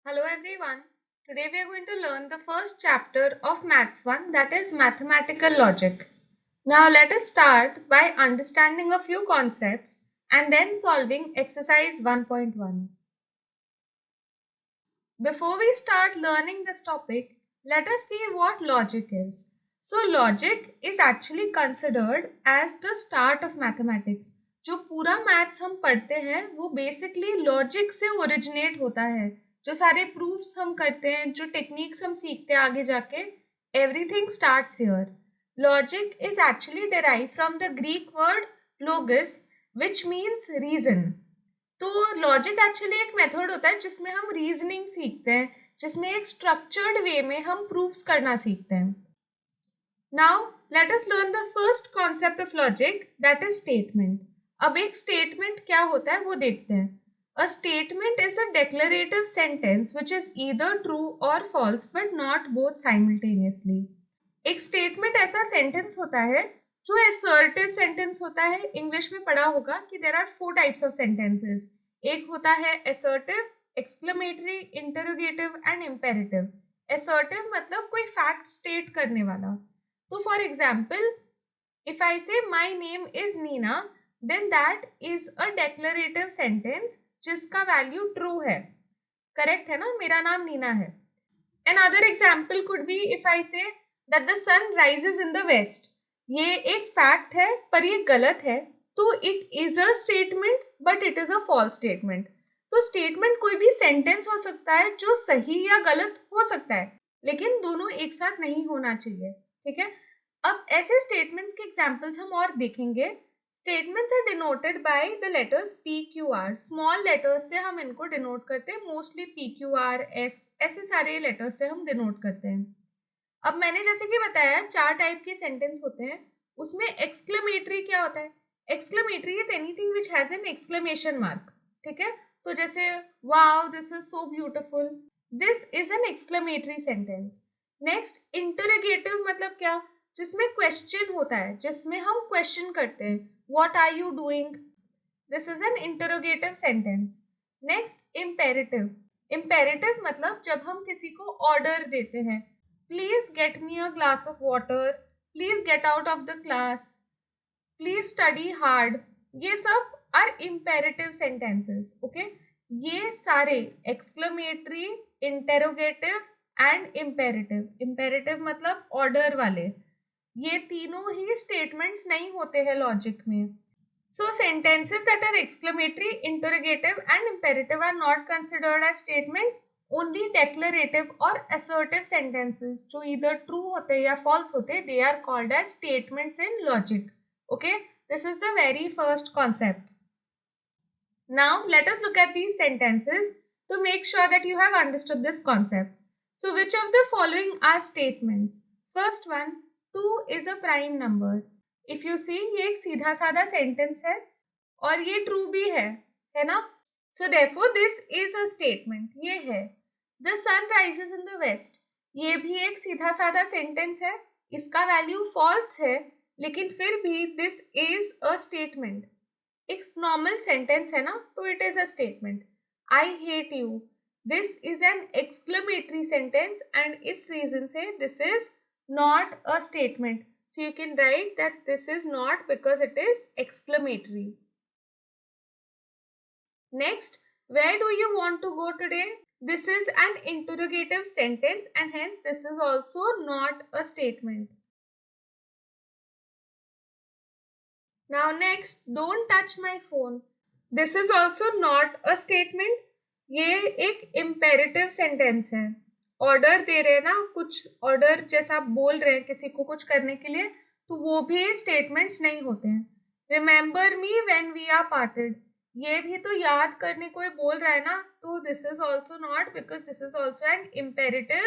Hello everyone. Today we are going to learn the first chapter of Maths 1, that is mathematical logic. Now let us start by understanding a few concepts and then solving exercise 1.1. Before we start learning this topic, let us see what logic is. So logic is actually considered as the start of mathematics. जो पूरा maths हम पढ़ते हैं वो basically logic से originate होता है. जो सारे प्रूफ्स हम करते हैं, जो टेक्निक्स हम सीखते हैं आगे जाके, everything starts here. Logic is actually derive from the Greek word logos which means reason. तो लॉजिक एक्चुअली एक मेथड होता है जिसमें हम रीजनिंग सीखते हैं, जिसमें एक स्ट्रक्चर्ड वे में हम प्रूफ्स करना सीखते हैं. Now let us learn the first concept of logic, that is statement. अब एक स्टेटमेंट क्या होता है वो देखते हैं. A statement is a declarative sentence which is either true or false but not both simultaneously. एक स्टेटमेंट ऐसा सेंटेंस होता है जो असर्टिव सेंटेंस होता है. इंग्लिश में पढ़ा होगा कि there are 4 types of sentences. एक होता है assertive, exclamatory, interrogative and imperative. Assertive मतलब कोई फैक्ट स्टेट करने वाला. तो for example, if I say my name is Neena, then that is a declarative sentence जिसका वैल्यू ट्रू है. करेक्ट है ना, मेरा नाम नीना है. Another example could be if I say that the sun rises in the west. ये एक fact है पर ये गलत है, तो it is a statement but it is a false statement. तो स्टेटमेंट कोई भी सेंटेंस हो सकता है जो सही या गलत हो सकता है, लेकिन दोनों एक साथ नहीं होना चाहिए. ठीक है. अब ऐसे स्टेटमेंट्स के एग्जाम्पल्स हम और देखेंगे. Statements are denoted by the letters P Q R. Small letters से हम इनको डिनोट करते हैं, mostly P Q R S, ऐसे सारे लेटर्स से हम डिनोट करते हैं. अब मैंने जैसे कि बताया 4 टाइप के सेंटेंस होते हैं. उसमें एक्सक्लेमेटरी क्या होता है? Exclamatory is anything which has an exclamation mark. ठीक है. तो जैसे wow this is so beautiful, this is N exclamatory sentence. Next, interrogative मतलब क्या? जिसमें क्वेश्चन होता है, जिसमें हम क्वेश्चन करते हैं. What are you doing? This is an interrogative sentence. Next, imperative. Imperative मतलब जब हम किसी को ऑर्डर देते हैं, please get me a glass of water, please get out of the class, please study hard. ये सब आर इम्पेरेटिव सेंटेंसेस. ओके. ये सारे exclamatory, interrogative and imperative. Imperative मतलब ऑर्डर वाले. ये तीनों ही स्टेटमेंट्स नहीं होते हैं लॉजिक में. So sentences that are exclamatory, interrogative and imperative are not considered as statements. Only declarative or assertive sentences जो either true होते हैं या false होते हैं, they are called as statements in logic. Okay, this is the very first concept. Now let us look at these sentences to make sure that you have understood this concept. So which of the following are statements? First one, 2 is a prime number. If you see, ये एक सीधा साधा sentence है और ये true भी है ना. So therefore this is a statement. ये है the sun rises in the west. ये भी एक सीधा साधा सेंटेंस है, इसका वैल्यू फॉल्स है, लेकिन फिर भी दिस इज अ स्टेटमेंट. एक नॉर्मल सेंटेंस है ना, तो it is a statement. I hate you, this is N exclamatory sentence and इस रीजन से this is not a statement. So you can write that this is not because it is exclamatory. Next, where do you want to go today? This is an interrogative sentence and hence this is also not a statement. Now next, don't touch my phone. This is also not a statement. ये एक imperative sentence है. Order दे रहे हैं ना, कुछ order जैसा आप बोल रहे हैं किसी को कुछ करने के लिए, तो वो भी स्टेटमेंट्स नहीं होते हैं. Remember me when we are parted, ये भी तो याद करने को बोल रहा है ना, तो this is also not because this is also an imperative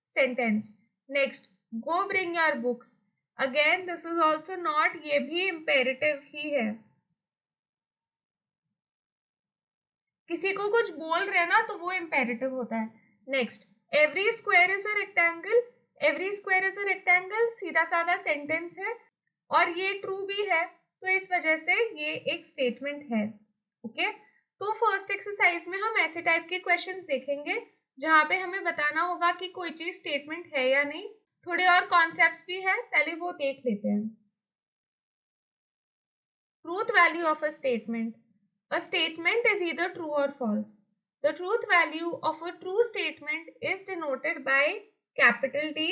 sentence. Next, go bring your books. Again this is also not, ये भी इम्पेरेटिव ही है. किसी को कुछ बोल रहे हैं ना तो वो इम्पेरेटिव होता है. Next, every square is a rectangle. Every square is a rectangle सीधा साधा सेंटेंस है और ये ट्रू भी है, तो इस वजह से ये एक स्टेटमेंट है. ओके. तो फर्स्ट एक्सरसाइज में हम ऐसे टाइप के क्वेश्चंस देखेंगे जहाँ पे हमें बताना होगा कि कोई चीज स्टेटमेंट है या नहीं। थोड़े और कॉन्सेप्ट्स भी है, पहले वो देख लेते हैं। Truth value of a statement. A statement is either true or false. The truth value of a true statement is denoted by capital T.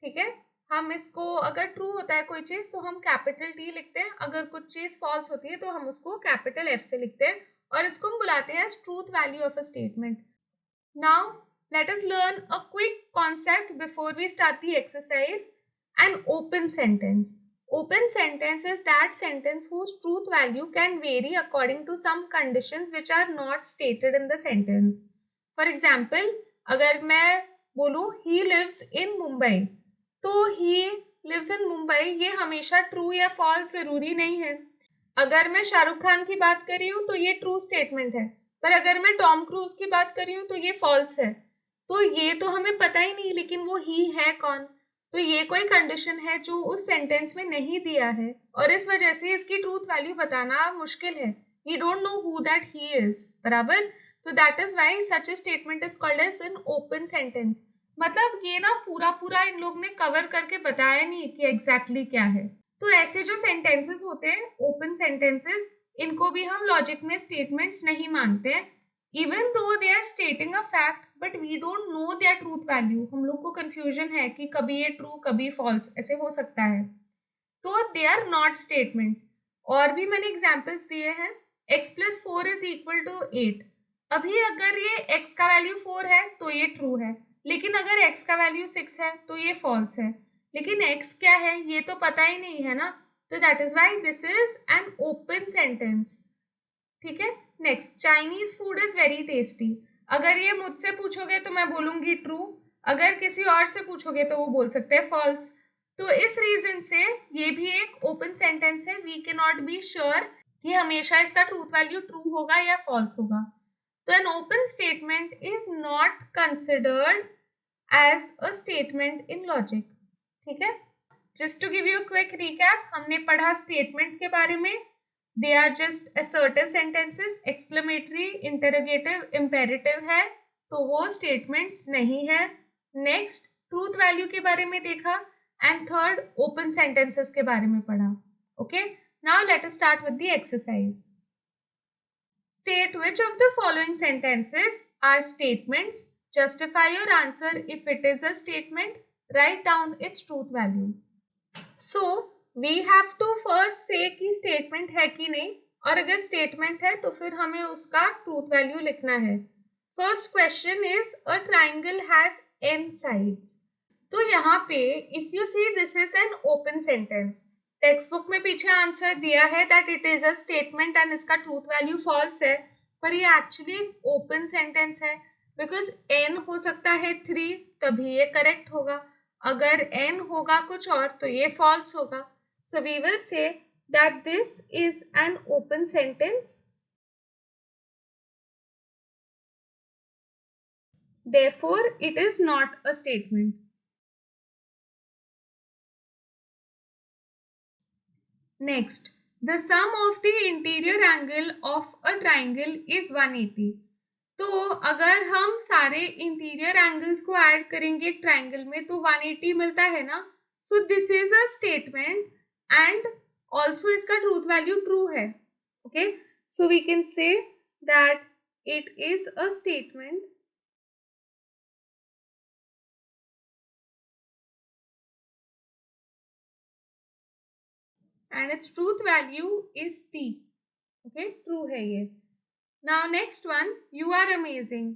ठीक है, हम इसको अगर ट्रू होता है कोई चीज तो हम कैपिटल टी लिखते हैं, अगर कुछ चीज फॉल्स होती है तो हम उसको कैपिटल एफ से लिखते हैं, और इसको हम बुलाते हैं truth value of a statement. Now let us learn a quick concept before we start the exercise. An open sentence. Open sentence is that sentence whose truth value can vary according to some conditions which are not stated in the sentence. For example, अगर मैं बोलूँ he lives in Mumbai, तो he lives in Mumbai ये हमेशा true या false जरूरी नहीं है. अगर मैं शाहरुख खान की बात कर रही हूँ तो ये ट्रू स्टेटमेंट है, पर अगर मैं टॉम क्रूज की बात कर रही हूँ तो ये फॉल्स है. तो ये तो हमें पता ही नहीं, लेकिन वो ही है कौन. तो ये कोई कंडीशन है जो उस सेंटेंस में नहीं दिया है, और इस वजह से इसकी ट्रूथ वैल्यू बताना मुश्किल है. We don't know who that he is, बराबर. तो that is why such a statement is called as an open sentence. मतलब ये ना पूरा पूरा इन लोग ने कवर करके बताया नहीं कि एग्जैक्टली क्या है. तो ऐसे जो सेंटेंसेस होते हैं ओपन सेंटेंसेस, इनको भी हम लॉजिक में स्टेटमेंट्स नहीं मानते हैं. Even though they are stating a fact, but we don't know their truth value. हम लोग को कंफ्यूजन है कि कभी ये ट्रू कभी फॉल्स ऐसे हो सकता है. तो दे आर नॉट स्टेटमेंट्स. और भी मैंने एग्जाम्पल्स दिए हैं. x plus 4 is equal to 8. अभी अगर ये x का वैल्यू 4 है तो ये ट्रू है, लेकिन अगर x का वैल्यू 6 है तो ये फॉल्स है. लेकिन x क्या है ये तो पता ही नहीं है ना, तो that is why this is an open sentence. ठीक है. Next, Chinese food is very tasty. अगर ये मुझसे पूछोगे तो मैं बोलूंगी ट्रू, अगर किसी और से पूछोगे तो वो बोल सकते हैं फॉल्स. तो इस रीजन से ये भी एक ओपन सेंटेंस है. We can not be sure कि हमेशा इसका ट्रूथ वैल्यू ट्रू होगा या फॉल्स होगा. तो an open statement is not considered as a statement in logic. ठीक है. Just to give you quick recap, हमने पढ़ा स्टेटमेंट्स के बारे में. They are just assertive sentences. Exclamatory, interrogative, imperative है तो वो स्टेटमेंट्स नहीं है. नेक्स्ट, ट्रूथ वैल्यू के बारे में देखा. एंड थर्ड, ओपन सेंटेंसेस के बारे में पढ़ा. Okay, now let us start with the exercise. State which of the following sentences are statements. Justify your answer if it is a statement. Write down its truth value. So we have to first say कि statement है कि नहीं, और अगर statement है तो फिर हमें उसका truth value लिखना है. First question is a triangle has n sides. तो यहाँ पे if you see this is an open sentence. Text book में पीछे आंसर दिया है that it is a statement and इसका ट्रूथ वैल्यू फॉल्स है, पर ये एक्चुअली ओपन सेंटेंस है. बिकॉज एन हो सकता है 3, तभी ये करेक्ट होगा. अगर एन होगा कुछ और तो ये फॉल्स होगा. So we will say that this is an open sentence. Therefore it is not a statement. Next, the sum of the interior angle of a triangle is 180. तो अगर हम सारे इंटीरियर एंगल्स को ऐड करेंगे एक triangle में तो 180 मिलता है ना. So this is a statement and also इसका ट्रूथ वैल्यू ट्रू है. Okay, so we can say that it is a statement and its truth value is t. Okay, true है ये. Now next one, you are amazing.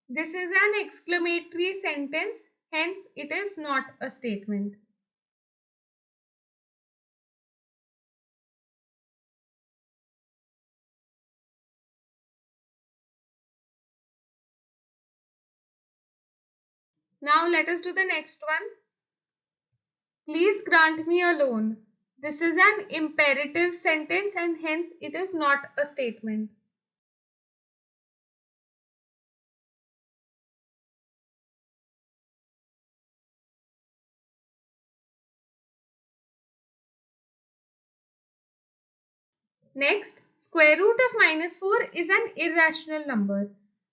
This is an exclamatory sentence, hence it is not a statement. Now let us do the next one. Please grant me a loan. This is an imperative sentence and hence it is not a statement. Next, square root of -4 is an irrational number.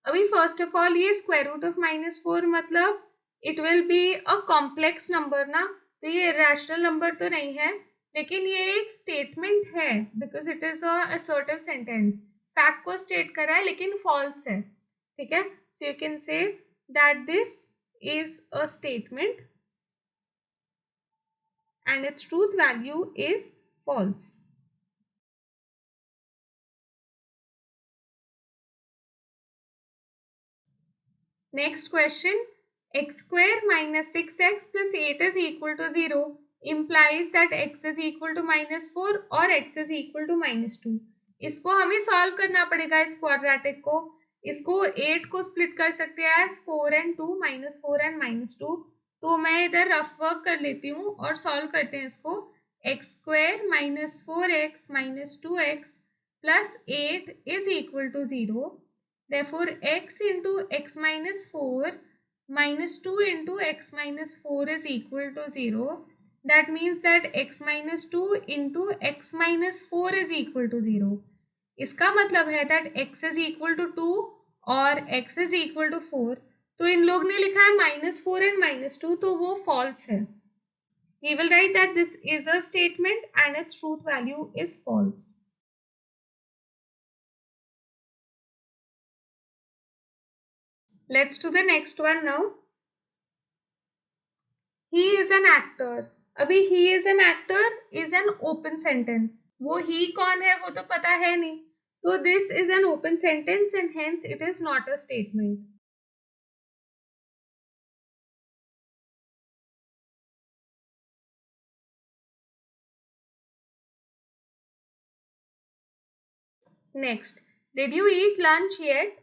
अभी first of all ये square root of -4 मतलब it will be a complex number ना, तो ये irrational number तो नहीं है, लेकिन ये एक स्टेटमेंट है because it is a assertive sentence. Fact को स्टेट करा है लेकिन फॉल्स है, ठीक है। So you can say that this is a statement and its truth value is false. Next question, x square minus 6x plus 8 is equal to 0 implies that x is equal to -4 और x is equal to -2. इसको हमें solve करना पड़ेगा इस quadratic को। इसको 8 को split कर सकते हैं एज 4 and 2 -4 and -2। तो मैं इधर रफ वर्क कर लेती हूँ और सॉल्व करते हैं इसको। X square minus 4x minus 2x plus 8 is equal to 0। Therefore, x into x minus 4 minus 2 into x minus 4 is equal to 0. That means that x minus 2 into x minus 4 is equal to 0. इसका मतलब है that x is equal to 2 और x is equal to 4. तो इन लोग ने लिखा है -4 and -2, तो वो false है। We will write that this is a statement and its truth value is false. Let's do the next one now. He is an actor. अभी he is an actor is an open sentence. वो he कौन है वो तो पता है नहीं, तो this is an open sentence and hence it is not a statement. Next, did you eat lunch yet?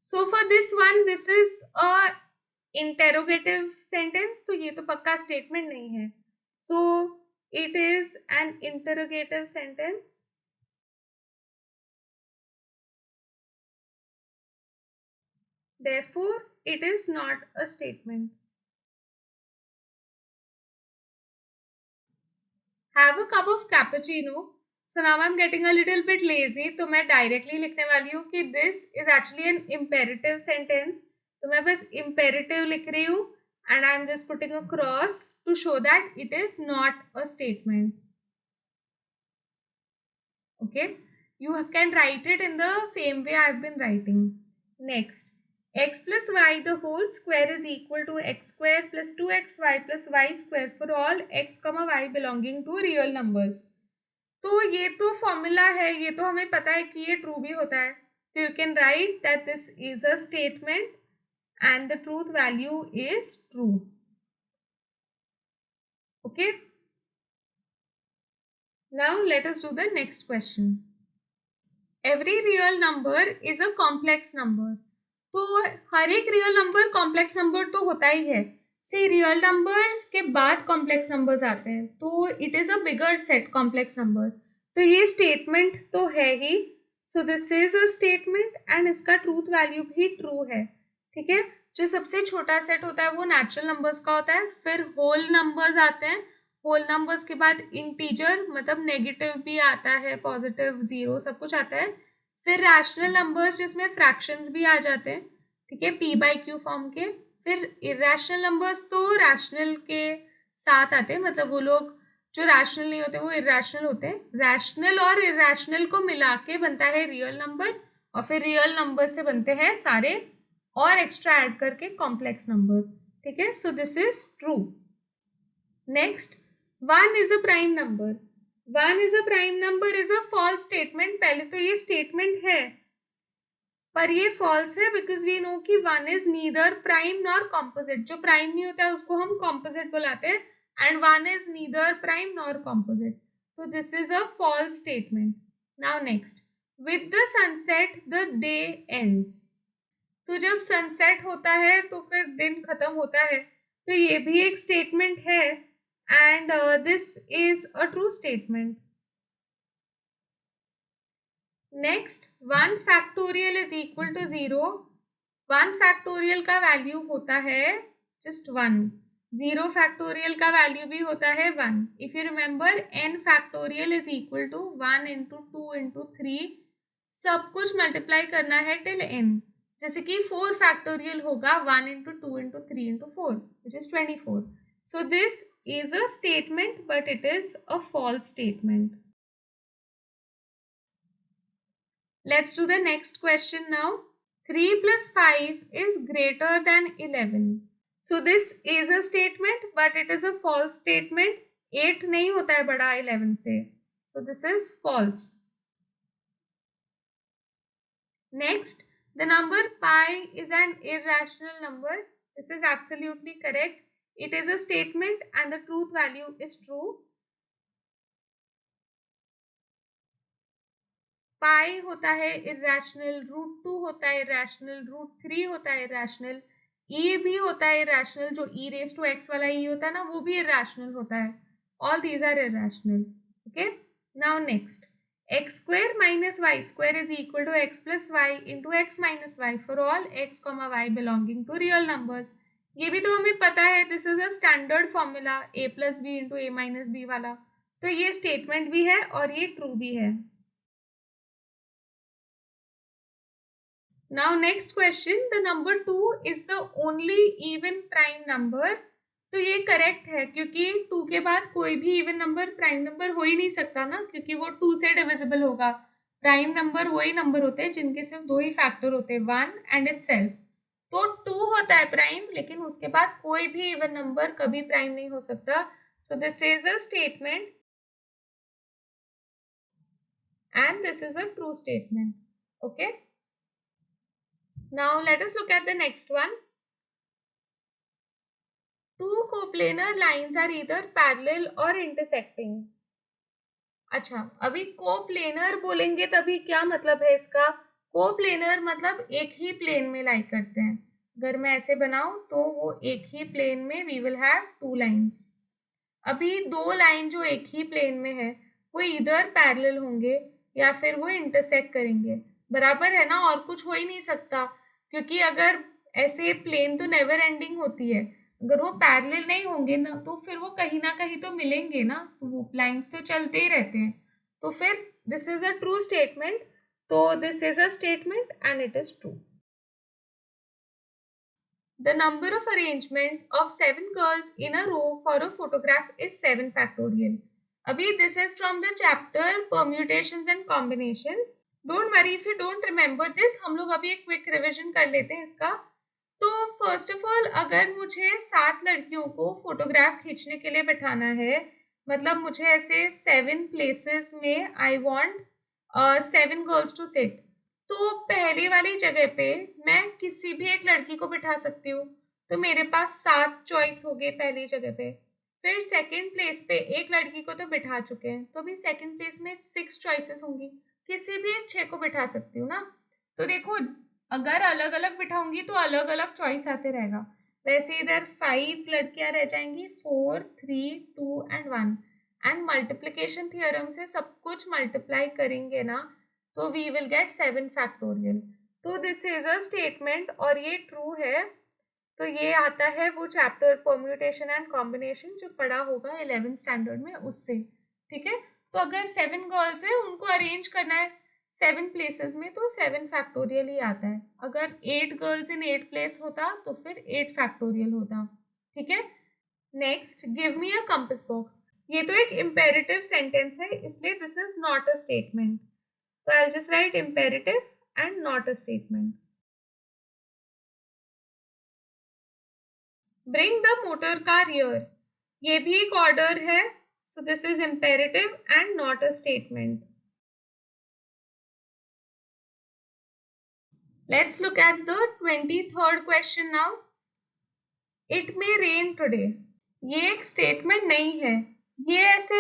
So for this one, this is a interrogative sentence, तो ये तो पक्का statement नहीं है. So it is an interrogative sentence. Therefore, it is not a statement. Have a cup of cappuccino. So now I'm getting a little bit lazy, तो मैं directly लिखने वाली हूँ कि this is actually an imperative sentence. तो मैं बस imperative लिख रही हूँ and I'm just putting a cross to show that it is not a statement. Okay, you can write it in the same way I've been writing. Next, x plus y the whole square is equal to x square plus 2xy plus y square for all x comma y belonging to real numbers. तो ये तो formula है, ये तो हमें पता है कि ये ट्रू भी होता है, तो you can write that this is a statement and the truth value is true. Okay, now let us do the next question. Every real number is a complex number. तो हर एक रियल नंबर कॉम्प्लेक्स नंबर तो होता ही है। से real numbers के बाद complex numbers आते हैं, तो it is a bigger set complex numbers. तो ये स्टेटमेंट तो है ही, so this is a statement and इसका ट्रूथ वैल्यू भी ट्रू है, ठीक है। जो सबसे छोटा सेट होता है वो नेचुरल नंबर्स का होता है, फिर होल नंबर्स आते हैं, होल नंबर्स के बाद इंटीजर मतलब नेगेटिव भी आता है, पॉजिटिव, जीरो सब कुछ आता है, फिर रैशनल नंबर्स जिसमें फ्रैक्शंस भी आ जाते हैं, ठीक है, p/q फॉर्म के। फिर इरेशनल नंबर्स तो रैशनल के साथ आते हैं, मतलब वो लोग जो रैशनल नहीं होते वो इरेशनल होते हैं। रैशनल और इरेशनल को मिला के बनता है रियल नंबर, और फिर रियल नंबर से बनते हैं सारे और एक्स्ट्रा ऐड करके कॉम्प्लेक्स नंबर, ठीक है। So this is true. Next, 1 is a prime number. 1 is a prime number is a false statement. पहले तो ये स्टेटमेंट है पर ये फॉल्स है बिकॉज वी नो कि 1 is neither prime nor composite. जो प्राइम नहीं होता है उसको हम कॉम्पोजिट बुलाते हैं, and 1 is neither prime nor composite, तो this is a false statement. Now next, with the sunset the day ends. तो जब सनसेट होता है तो फिर दिन खत्म होता है, तो ये भी एक स्टेटमेंट है and this is a true statement. Next, 1 factorial is equal to 0। 1 factorial का वैल्यू होता है जस्ट 1, 0 फैक्टोरियल का वैल्यू भी होता है 1। If you remember, n factorial is equal to 1 into 2 into 3, सब कुछ मल्टीप्लाई करना है टिल n। जैसे कि 4 फैक्टोरियल होगा 1 into 2 into 3 into 4 which is 24. So this is a statement but it is a false statement. Let's do the next question now. 3 plus 5 is greater than 11. So this is a statement but it is a false statement. 8 नहीं होता है बड़ा 11 से. So this is false. Next, the number pi is an irrational number. This is absolutely correct. It is a statement and the truth value is true. पाई होता है irrational, √2 होता है irrational, √3 होता है irrational, e भी होता है irrational, जो e raised to x वाला e होता है ना वो भी irrational होता है. All these are irrational. Okay. Now next, x square minus y square is equal to x plus y into x minus y for all x comma y belonging to real numbers. ये भी तो हमें पता है. This is a standard formula a plus b into a minus b वाला. तो ये statement भी है और ये true भी है. Now next question, the number 2 is the only even prime number. तो ये करेक्ट है क्योंकि 2 के बाद कोई भी इवन नंबर प्राइम नंबर हो ही नहीं सकता ना, क्योंकि वो 2 से डिविजिबल होगा. प्राइम नंबर वही नंबर होते हैं जिनके सिर्फ 2 ही फैक्टर होते हैं, 1 एंड इटसेल्फ. तो 2 होता है प्राइम, लेकिन उसके बाद कोई भी इवन नंबर कभी प्राइम नहीं हो सकता. सो this is a statement and this is a true statement. Okay. Now let us look at the next one. Two coplanar lines are either parallel or intersecting. अच्छा, अभी कोप्लेनर बोलेंगे तभी क्या मतलब है इसका? कोप्लेनर मतलब एक ही प्लेन में लाई करते हैं. अगर मैं ऐसे बनाऊं तो वो एक ही प्लेन में वी विल हैव 2 लाइन्स. अभी 2 लाइन जो एक ही प्लेन में है वो इधर पैरेलल होंगे या फिर वो इंटरसेक्ट करेंगे. बराबर है ना, और कुछ हो ही नहीं सकता, क्योंकि अगर ऐसे प्लेन तो नेवर एंडिंग होती है. अगर वो पैरेलल नहीं होंगे ना तो फिर वो कहीं ना कहीं तो मिलेंगे ना, तो वो लाइंस तो चलते ही रहते हैं. तो फिर this is a true statement. तो this is a statement and it is true. The number of arrangements of 7 girls in a row for a photograph is 7 factorial. Abhi this is from the chapter permutations and combinations. Don't worry if you don't remember this. हम लोग अभी एक quick revision कर लेते हैं इसका. तो first of all अगर मुझे 7 लड़कियों को फोटोग्राफ खींचने के लिए बिठाना है, मतलब मुझे ऐसे 7 प्लेसेस में I want 7 girls to sit, तो पहली वाली जगह पे मैं किसी भी एक लड़की को बिठा सकती हूँ. तो मेरे पास 7 चॉइस हो गए पहली जगह पे. फिर सेकंड प्लेस पे एक लड़की को तो बिठा चुके हैं, तो भी सेकंड प्लेस में 6 चॉइसेस होंगी. किसी भी एक 6 को बिठा सकती हूँ ना. तो देखो अगर अलग अलग बिठाऊंगी तो अलग अलग चॉइस आते रहेगा. वैसे इधर 5 लड़कियां रह जाएंगी, 4, 3, 2 एंड 1. एंड मल्टीप्लिकेशन थियरम से सब कुछ मल्टीप्लाई करेंगे ना तो वी विल गेट 7 फैक्टोरियल. तो दिस इज अ स्टेटमेंट और ये ट्रू है. तो ये आता है वो चैप्टर परम्यूटेशन एंड कॉम्बिनेशन जो पढ़ा होगा 11th स्टैंडर्ड में उससे. ठीक है. तो अगर 7 गर्ल्स है उनको अरेंज करना है 7 प्लेसेस में तो 7 फैक्टोरियल ही आता है. अगर 8 गर्ल्स इन 8 प्लेस होता तो फिर 8 फैक्टोरियल होता. ठीक है. Next, give me a compass box. ये तो एक इम्पेरेटिव सेंटेंस है इसलिए this is not a statement. तो I will just write imperative and not a statement. Bring the motor car here. ये भी एक ऑर्डर है. So this is imperative and not a statement. Let's look at the 23rd question now. It may rain today. ये एक statement नहीं है. ये ऐसे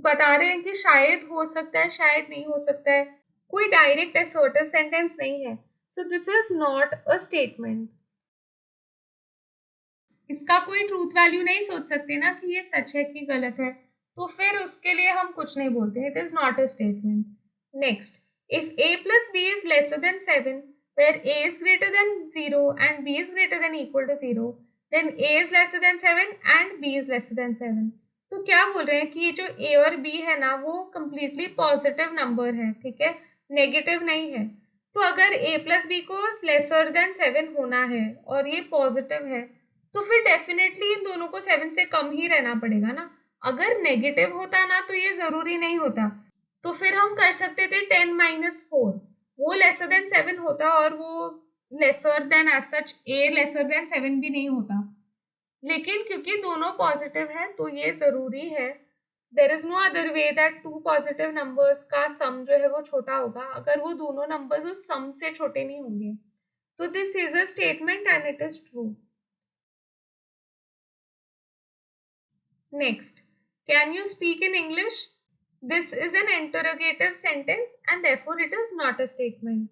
बता रहे हैं कि शायद हो सकता है, शायद नहीं हो सकता है. कोई डायरेक्ट असर्टिव सेंटेंस नहीं है. So this is not a statement. इसका कोई ट्रूथ वैल्यू नहीं सोच सकते ना कि ये सच है कि गलत है, तो फिर उसके लिए हम कुछ नहीं बोलते. It is not a statement. Next, if a plus b is lesser than 7, where a is greater than 0 and b is greater than equal to 0, then a is lesser than 7 and b is lesser than 7. तो क्या बोल रहे हैं कि ये जो a और b है ना वो कंप्लीटली पॉजिटिव नंबर है. ठीक है, नेगेटिव नहीं है. तो अगर a प्लस बी को लेसर देन 7 होना है और ये पॉजिटिव है, तो फिर डेफिनेटली इन दोनों को 7 से कम ही रहना पड़ेगा ना। अगर नेगेटिव होता ना तो ये जरूरी नहीं होता, तो फिर हम कर सकते थे 10 माइनस 4, वो लेसर देन 7 होता और वो lesser than as such a lesser than 7 भी नहीं होता। लेकिन क्योंकि दोनों पॉजिटिव है तो ये जरूरी है, there is no other way that two positive numbers का सम जो है वो छोटा होगा अगर वो दोनों नंबर्स उस सम से छोटे नहीं होंगे। तो this is a statement and it is true. Next, can you speak in English? This is an interrogative sentence and therefore it is not a statement.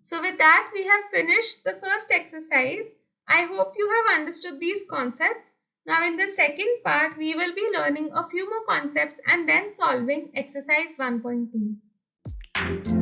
So with that, we have finished the first exercise. I hope you have understood these concepts. Now in the second part, we will be learning a few more concepts and then solving exercise 1.2.